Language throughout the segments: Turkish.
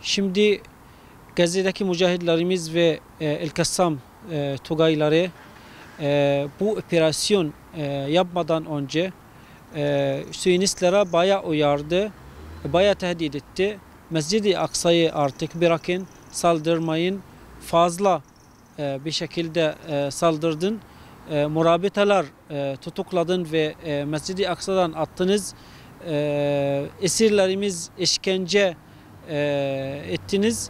Şimdi Gazze'deki mücahitlerimiz ve El-Kassam Tugayları bu operasyon yapmadan önce Siyonistlere bayağı uyardı, bayağı tehdit etti. Mescid-i Aksa'yı artık bırakın, saldırmayın, fazla bir şekilde saldırdın. Murabitalar tutukladın ve Mescid-i Aksa'dan attınız. Esirlerimiz işkence ettiniz.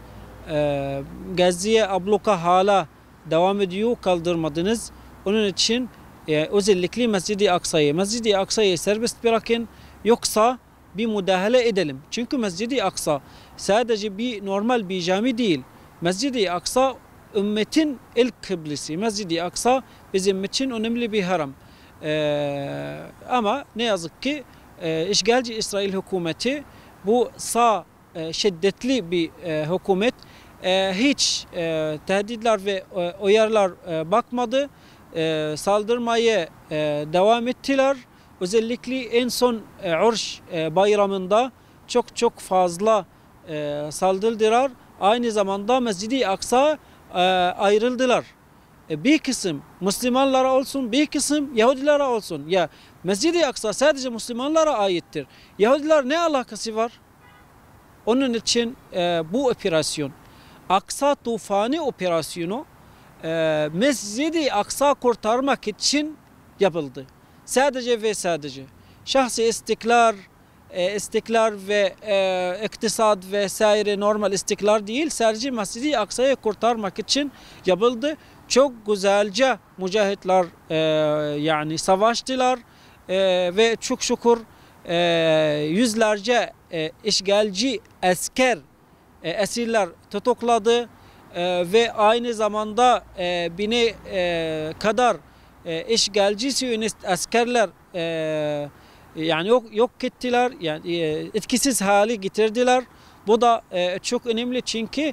Gazze'ye abluka hala devam ediyor, kaldırmadınız. Onun için özellikle Mescid-i Aksa'yı serbest bırakın, yoksa bir müdahale edelim. Çünkü Mescid-i Aksa sadece bir normal bir cami değil. Mescid-i Aksa ümmetin ilk kıblesi. Mescid-i Aksa bizim için önemli bir haram. Ama ne yazık ki işgalci İsrail hükümeti bu sağ şiddetli bir hükümet hiç tehditler ve uyarılar bakmadı. Saldırmaya devam ettiler. Özellikle en son Urş bayramında çok fazla saldırdılar. Aynı zamanda Mescid-i Aksa ayrıldılar. Bir kısım Müslümanlara olsun, bir kısım Yahudilere olsun. Ya Mescid-i Aksa sadece Müslümanlara aittir. Yahudiler ne alakası var? Onun için bu operasyon, Aksa Tufanı operasyonu Mescid-i Aksa kurtarmak için yapıldı. Sadece ve sadece. Şahsi istikrar ve iktisad vesaire normal istikrar değil, sadece Mescid-i Aksa'yı kurtarmak için yapıldı. Çok güzelce mücahitler yani savaştılar ve çok şükür yüzlerce işgalci esirler tutukladı ve aynı zamanda bine kadar işgalci Siyonist askerler yani yok ettiler, yani etkisiz hale getirdiler. Bu da çok önemli çünkü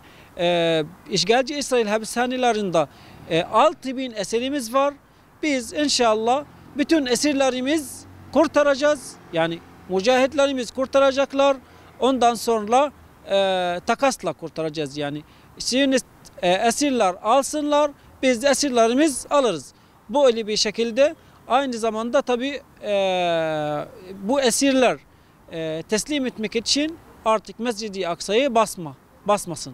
işgalci İsrail hapishanelerinde 6000 esirimiz var. Biz inşallah bütün esirlerimiz kurtaracağız. Yani mücahitlerimiz kurtaracaklar. Ondan sonra takasla kurtaracağız. Yani Siyonist esirler alsınlar, biz de esirlerimiz alırız. Bu öyle bir şekilde. Aynı zamanda tabi bu esirler teslim etmek için artık Mescid-i Aksa'yı basmasın.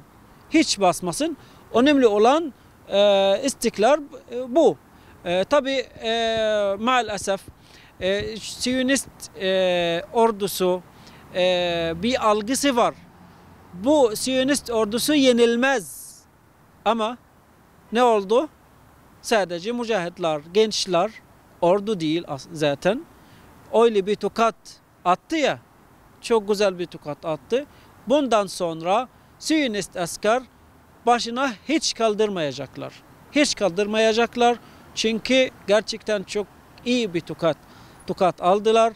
Hiç basmasın. Önemli olan istikrar bu. Tabi maalesef Siyonist ordusu bir algısı var. Bu Siyonist ordusu yenilmez. Ama ne oldu? Sadece mücahitler, gençler, ordu değil zaten. Öyle bir tokat attı ya, çok güzel bir tokat attı. Bundan sonra Siyonist asker başına hiç kaldırmayacaklar. Hiç kaldırmayacaklar çünkü gerçekten çok iyi bir tokat aldılar.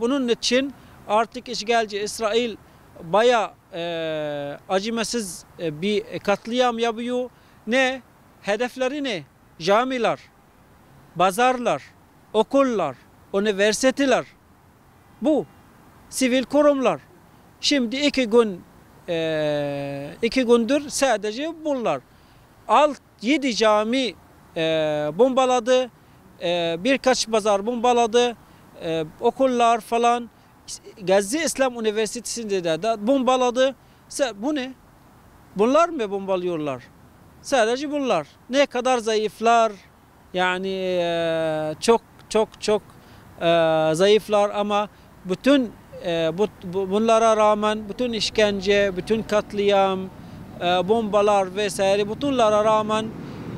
Bunun için artık işgalci İsrail bayağı acımasız bir katliam yapıyor. Ne? Hedefleri ne? Camiler, pazarlar, okullar, üniversiteler. Bu sivil kurumlar. Şimdi iki gündür sadece bunlar. 7 cami bombaladı, birkaç pazar bombaladı, okullar falan. Gazze İslam Üniversitesi'nde de bombaladı. Bu ne? Bunlar mı bombalıyorlar? Sadece bunlar. Ne kadar zayıflar, yani çok zayıflar ama bütün bunlara rağmen, bütün işkence, bütün katliam, bombalar vesaire, bütünlere rağmen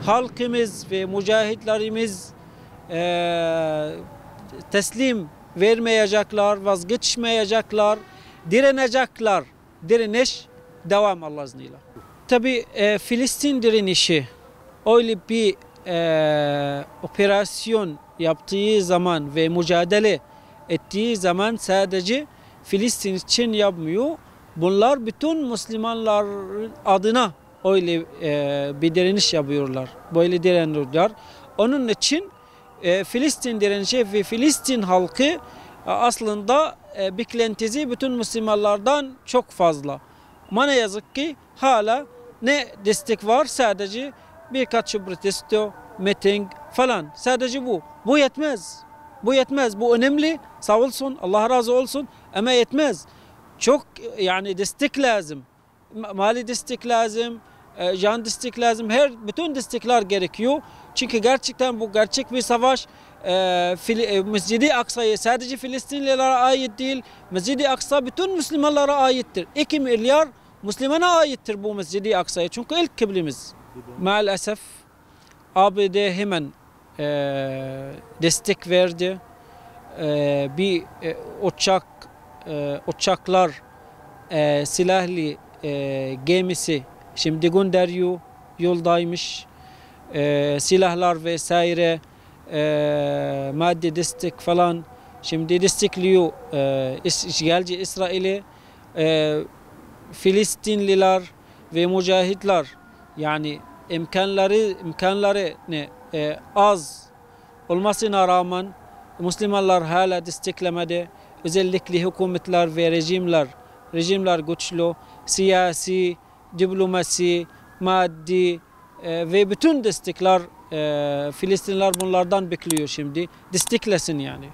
halkımız ve mücahitlerimiz teslim vermeyecekler, vazgeçmeyecekler, direnecekler. Direniş devam Allah'ın izniyle. Tabi Filistin direnişi öyle bir operasyon yaptığı zaman ve mücadele ettiği zaman sadece Filistin için yapmıyor. Bunlar bütün Müslümanlar adına öyle bir direniş yapıyorlar. Böyle direniyorlar. Onun için Filistin direnişi ve Filistin halkı aslında beklentisi bütün Müslümanlardan çok fazla. Ama ne yazık ki hala ne destek var, sadece birkaç protesto, miting falan, sadece bu. Bu yetmez. Bu yetmez. Bu önemli. Sağ olsun, Allah razı olsun ama yetmez. Çok yani destek lazım. Mali destek lazım, can destek lazım. Bütün destekler gerekiyor. Çünkü gerçekten bu gerçek bir savaş. Mescid-i Aksa'ya sadece Filistinlilere ait değil, Mescid-i Aksa bütün Müslümanlara aittir. 2 milyar Müslümana aittir bu Mescid-i Aksa'ya. Çünkü ilk kıblemiz. Maalesef ABD hemen destek verdi. Bir uçaklar, silahlı gemisi şimdi gönderiyor, yoldaymış. Silahlar vesaire, maddi destek falan şimdi destekliyor işgalci İsrail'i. Filistinliler ve mücahitler yani imkanları ne az olmasına rağmen Müslümanlar hala desteklemedi. Özellikle hükümetler ve rejimler güçlü, siyasi, diplomasi, maddi ve bütün destekler Filistinliler bunlardan bekliyor şimdi. Desteklesin yani.